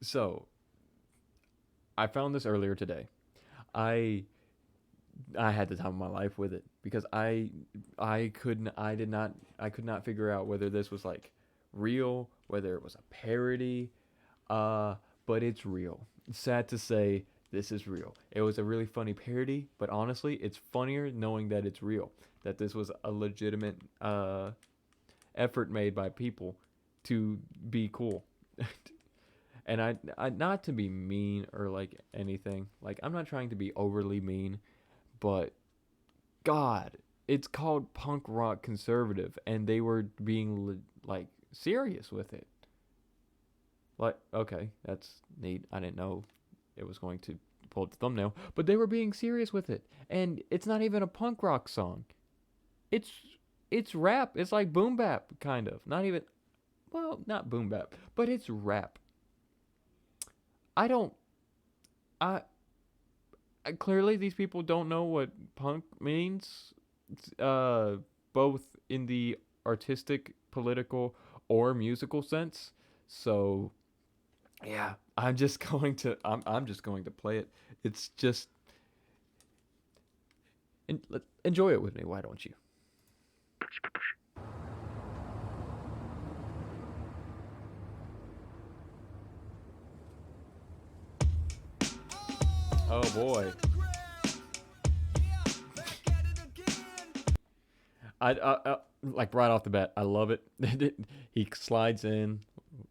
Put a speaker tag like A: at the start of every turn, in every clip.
A: So I found this earlier today. I I had the time of my life with it because I could not figure out whether this was like real, whether it was a parody. Uh, but it's real. Sad to say, this is real. It was a really funny parody, but honestly, it's funnier knowing that it's real. That this was a legitimate effort made by people to be cool. And I not to be mean or like anything. Like I'm not trying to be overly mean, but God, it's called punk rock conservative, and they were being like serious with it. Like, okay, that's neat. I didn't know it was going to pull up the thumbnail, but they were being serious with it, and it's not even a punk rock song. It's it's rap. It's like boom bap kind of. Not even well, not boom bap, but it's rap. I don't. I clearly these people don't know what punk means. Uh, both in the artistic, political, or musical sense. So yeah, I'm just going to play it. It's just enjoy it with me. Why don't you? Oh boy. I like right off the bat, I love it. He slides in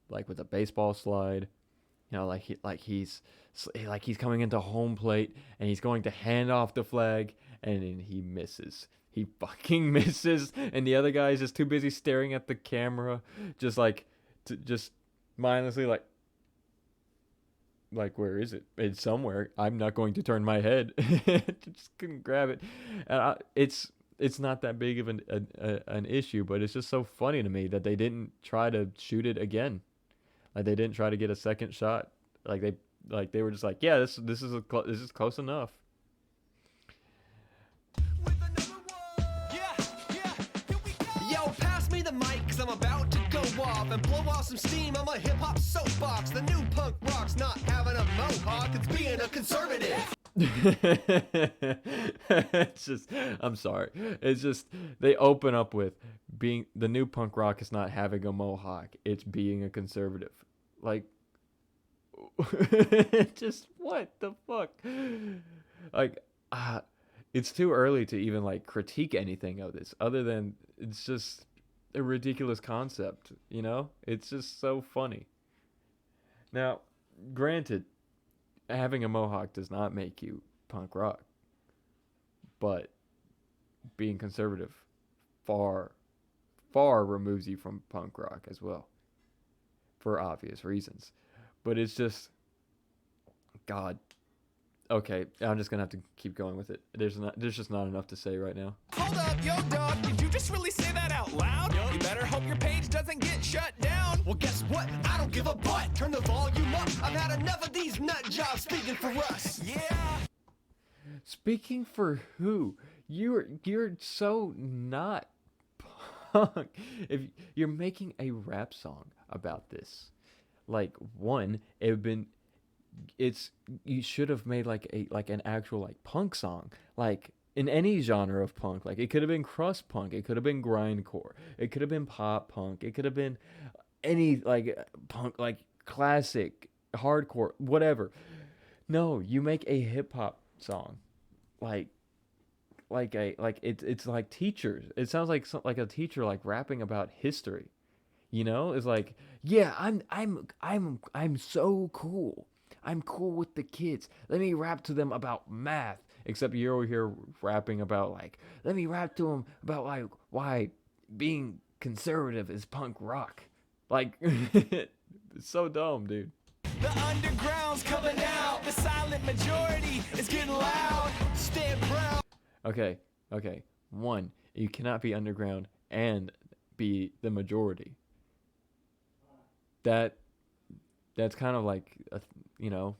A: like with a baseball slide. You know, like he's coming into home plate and he's going to hand off the flag and then he misses. He fucking misses, and the other guy is just too busy staring at the camera, just like, just mindlessly like where is it? It's somewhere. I'm not going to turn my head. Just couldn't grab it. It's not that big of an issue, but it's just so funny to me that they didn't try to shoot it again. Like they didn't try to get a second shot. Like they were just like, yeah, this is close enough.
B: Yeah, yeah, here we go. Yo, pass me the mic, cause I'm about to go off and blow off some steam on my hip hop soapbox. The new punk rock's not having a mohawk, it's being a conservative.
A: It's just I'm sorry. It's just they open up with being the new punk rock is not having a mohawk. It's being a conservative. Like just what the fuck? Like uh, it's too early to even like critique anything of this other than it's just a ridiculous concept, you know? It's just so funny. Now, granted, having a mohawk does not make you punk rock, but being conservative far far removes you from punk rock as well for obvious reasons. But it's just God. Okay, I'm just gonna have to keep going with it. There's just not enough to say right now.
B: Hold up, yo, dog, did you just really say that out loud? You better hope your page doesn't get shut down. Well, guess what? I don't give a butt. Turn the volume up. I've had enough of these nut jobs speaking for us. Yeah.
A: Speaking for who? You're so not punk. If you're making a rap song about this, like one, it would been it's you should have made like an actual like punk song, like in any genre of punk. Like it could have been crust punk, it could have been grindcore, it could have been pop punk, it could have been any like punk, like classic hardcore, whatever. No, you make a hip hop song, like it's like teachers. It sounds like like a teacher like rapping about history. You know, it's like, yeah, I'm so cool. I'm cool with the kids. Let me rap to them about math. Except you're over here rapping about like, let me rap to them about like why being conservative is punk rock. Like, it's so dumb, dude.
B: The underground's coming out. The silent majority is getting loud. Stand proud.
A: Okay, okay. One, you cannot be underground and be the majority. That that's kind of like you know,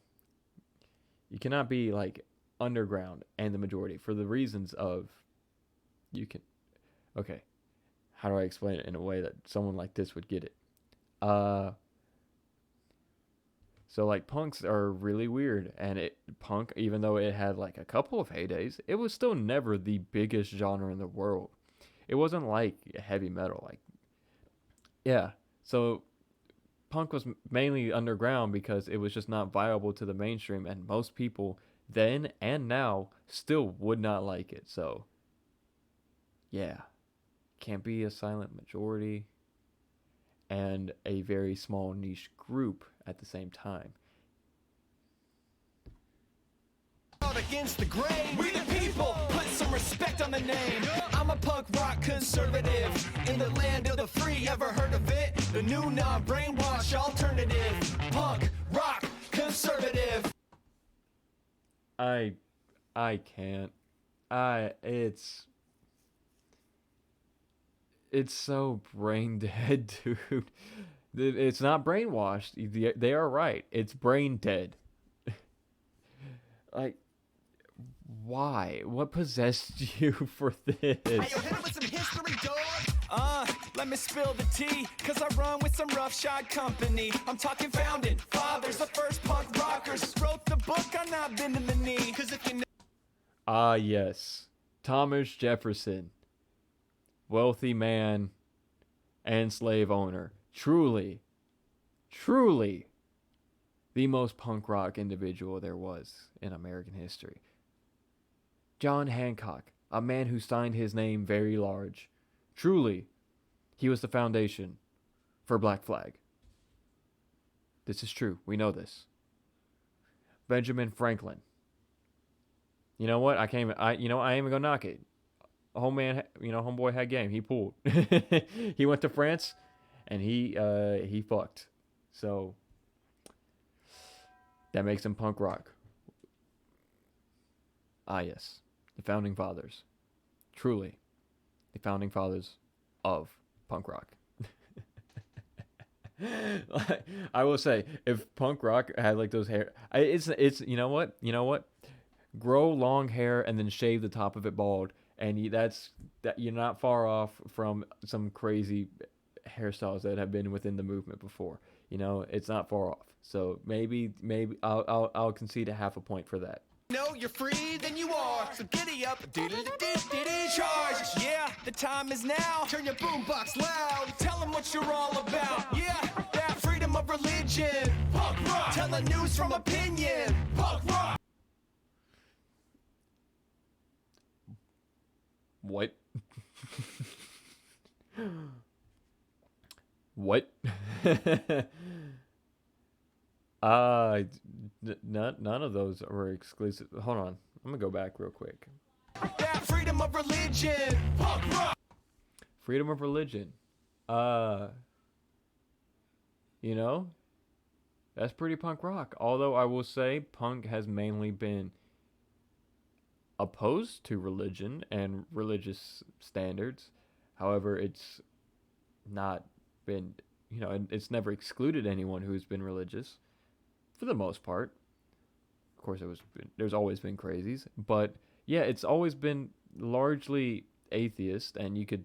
A: you cannot be like underground and the majority for the reasons of you can. Okay, how do I explain it in a way that someone like this would get it? Uh, So like punks are really weird, and punk, even though it had like a couple of heydays, it was still never the biggest genre in the world. It wasn't like heavy metal, like yeah. So punk was mainly underground because it was just not viable to the mainstream, and most people then and now still would not like it. So yeah, can't be a silent majority and a very small niche group at the same time.
B: Against the grain, we the people, put some respect on the name. I'm a punk rock conservative in the land of the free. Ever heard of it? The new non-brainwash alternative. Punk rock conservative.
A: I can't. It's so brain dead, dude. It's not brainwashed. They are right. It's brain dead. Like, why? What possessed you for this?
B: Hey, yo, hit him with some history, dog. Let me spill the tea, cause I run with some roughshod company. I'm talking founding fathers, the first punk rockers. Wrote the book on not bending the knee. Cause if you
A: Ah, yes. Thomas Jefferson. Wealthy man and slave owner. Truly, truly the most punk rock individual there was in American history. John Hancock, a man who signed his name very large. Truly, he was the foundation for Black Flag. This is true. We know this. Benjamin Franklin. You know what? I ain't even gonna knock it. Homeboy had game. He pulled. He went to France, and he fucked. So that makes him punk rock. Ah, yes, the founding fathers, truly, the founding fathers of punk rock. I will say, if punk rock had like those hair, it's you know what, grow long hair and then shave the top of it bald, and that you're not far off from some crazy hairstyles that have been within the movement before. It's not far off. So maybe I'll concede a half a point for that.
B: know you're free, then you are. So giddy up, charge. Yeah, the time is now. Turn your boombox loud. Tell them what you're all about. Yeah, that freedom of religion. Punk rock. Tell the news from opinion. Punk rock.
A: What? What? None of those were exclusive. Hold on, I'm gonna go back real quick.
B: That freedom of religion. Punk rock.
A: Freedom of religion. That's pretty punk rock. Although I will say punk has mainly been opposed to religion and religious standards. However, it's not been, it's never excluded anyone who's been religious for the most part. Of course, there's always been crazies, but yeah, it's always been largely atheist, and you could,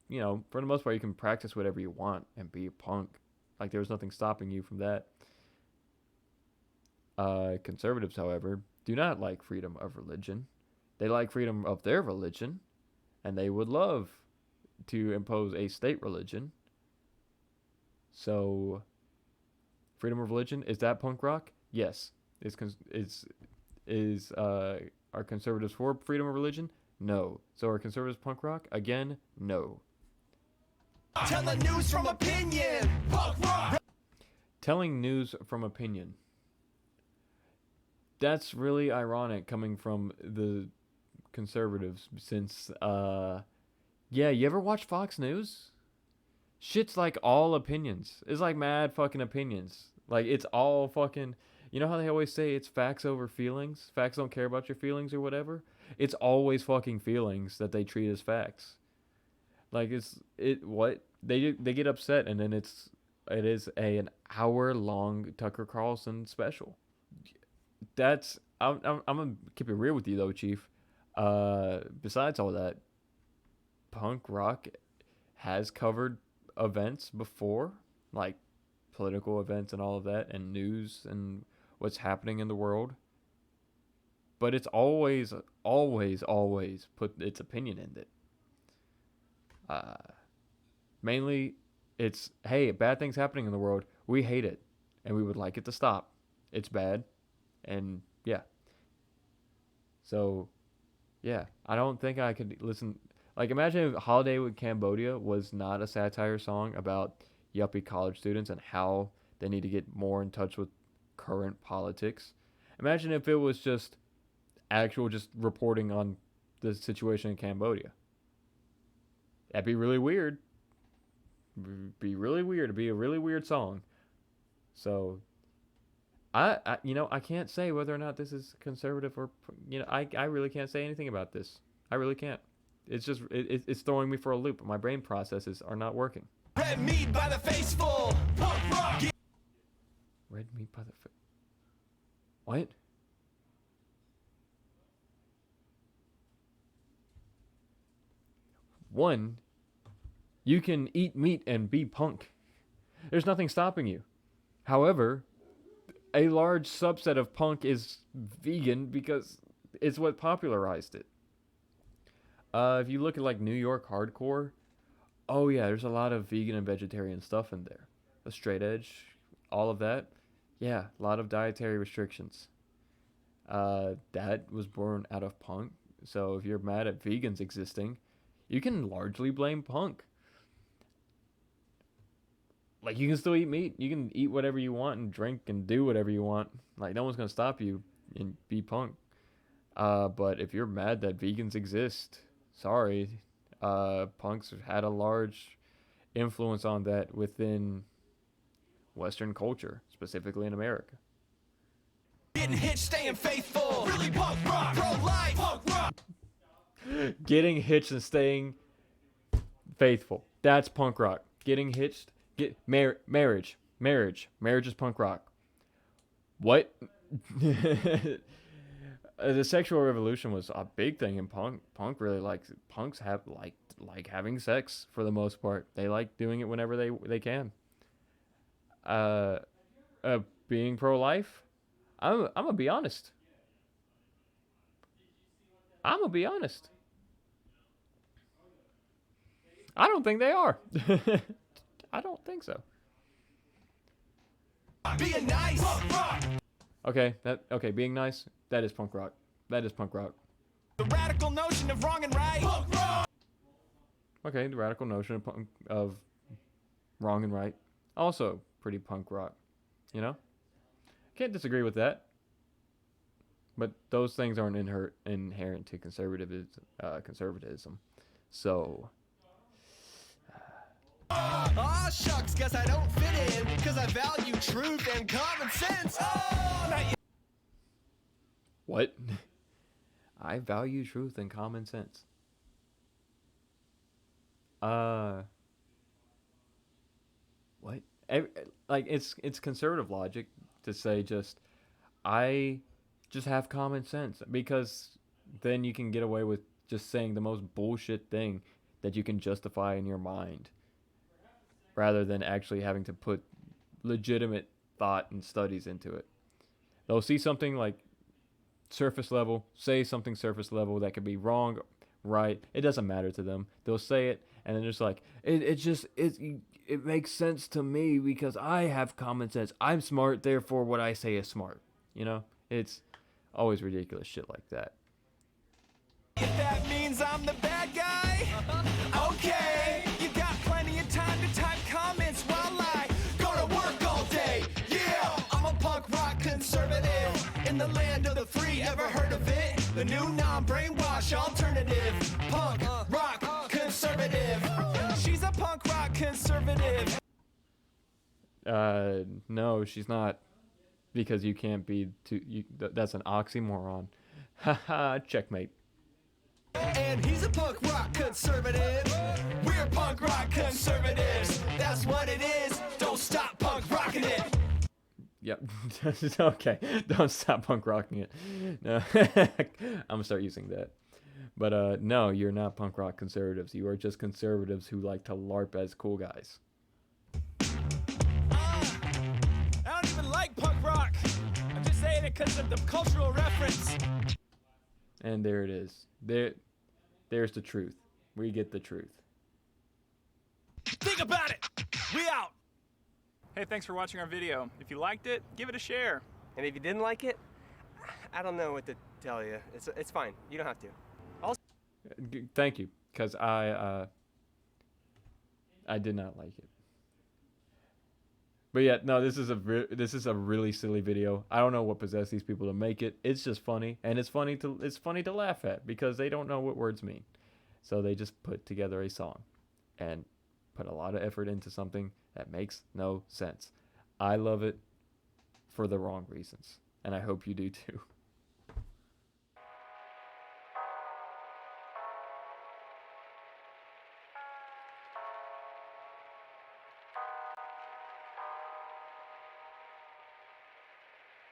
A: for the most part, you can practice whatever you want and be a punk. Like, there's nothing stopping you from that. Conservatives, however, do not like freedom of religion. They like freedom of their religion, and they would love to impose a state religion. So, freedom of religion, is that punk rock? Yes. Are conservatives for freedom of religion? No. So are conservatives punk rock? Again, no.
B: Tell the news from opinion. Punk rock.
A: Telling news from opinion. That's really ironic coming from the conservatives, since you ever watch Fox News? Shit's like all opinions. It's like mad fucking opinions. Like, it's all fucking, you know how they always say it's facts over feelings? Facts don't care about your feelings or whatever? It's always fucking feelings that they treat as facts. Like, they get upset, and then it is an hour-long Tucker Carlson special. I'm gonna keep it real with you though, Chief. Besides all that, punk rock has covered events before, like political events and all of that, and news and what's happening in the world. But it's always, always, always put its opinion in it. Mainly, it's, hey, bad things happening in the world. We hate it, and we would like it to stop. It's bad, and yeah. So, yeah, I don't think I could listen. Like, imagine if Holiday with Cambodia was not a satire song about yuppie college students and how they need to get more in touch with current politics. Imagine if it was just actual just reporting on the situation in Cambodia. That'd be really weird. Be really weird. It'd be a really weird song. So I can't say whether or not this is conservative or I really can't say anything about this. I really can't. It's just it's throwing me for a loop. My brain processes are not working.
B: Red meat by the faceful. Punk rock.
A: Red meat by the what? One, you can eat meat and be punk. There's nothing stopping you. However, a large subset of punk is vegan because it's what popularized it. If you look at like New York hardcore, oh yeah, there's a lot of vegan and vegetarian stuff in there. The straight edge, all of that. Yeah, a lot of dietary restrictions. That was born out of punk. So if you're mad at vegans existing, you can largely blame punk. Like, you can still eat meat. You can eat whatever you want and drink and do whatever you want. Like, no one's going to stop you and be punk. But if you're mad that vegans exist, sorry. Punks had a large influence on that within Western culture, specifically in America.
B: Getting hitched, staying faithful. Really punk rock. Pro-life. Punk rock.
A: Getting hitched and staying faithful. That's punk rock. Getting hitched. Marriage is punk rock. What? The sexual revolution was a big thing in punk. Punks have like having sex for the most part. They like doing it whenever they can. Being pro-life, I'm gonna be honest. I don't think they are. I don't think so.
B: Being nice. Punk rock.
A: Okay, being nice, that is punk rock. That is punk rock.
B: The radical notion of wrong and right. Punk rock.
A: Okay, the radical notion of wrong and right, also pretty punk rock. You know? Can't disagree with that. But those things aren't inherent to conservatism. So...
B: Aw, shucks, guess I don't fit in, because I value truth and common sense. Oh, not yet.
A: What? I value truth and common sense. What? Like, it's conservative logic to say I just have common sense, because then you can get away with just saying the most bullshit thing that you can justify in your mind, rather than actually having to put legitimate thought and studies into it. They'll see something like surface level, say something surface level that could be wrong, right? It doesn't matter to them. They'll say it, and then just like, it makes sense to me because I have common sense. I'm smart, therefore what I say is smart. You know? It's always ridiculous shit like that.
B: If that means I'm the bad guy, okay. You got plenty of time to type comments while I go to work all day. Yeah, I'm a punk rock conservative in the land of the free. Ever heard of it? The new non-brainwash alternative. Punk rock conservative. She's a punk rock conservative.
A: No, she's not. Because you can't be that's an oxymoron. Haha, checkmate.
B: And he's a punk rock conservative. We're punk rock conservatives. That's what it is. Don't stop punk rocking it.
A: Yep. Okay. Don't stop punk rocking it. No. I'm gonna start using that. But no, you're not punk rock conservatives. You are just conservatives who like to LARP as cool guys.
C: it because of the cultural reference.
A: And there it is. There's the truth. We get the truth.
C: Think about it. We out. Hey, thanks for watching our video. If you liked it, give it a share.
D: And if you didn't like it, I don't know what to tell you. It's fine. You don't have to.
A: Thank you, because I did not like it. But yeah, no, this is a really silly video. I don't know what possessed these people to make it. It's just funny, and it's funny to laugh at because they don't know what words mean. So they just put together a song and put a lot of effort into something that makes no sense. I love it for the wrong reasons, and I hope you do too.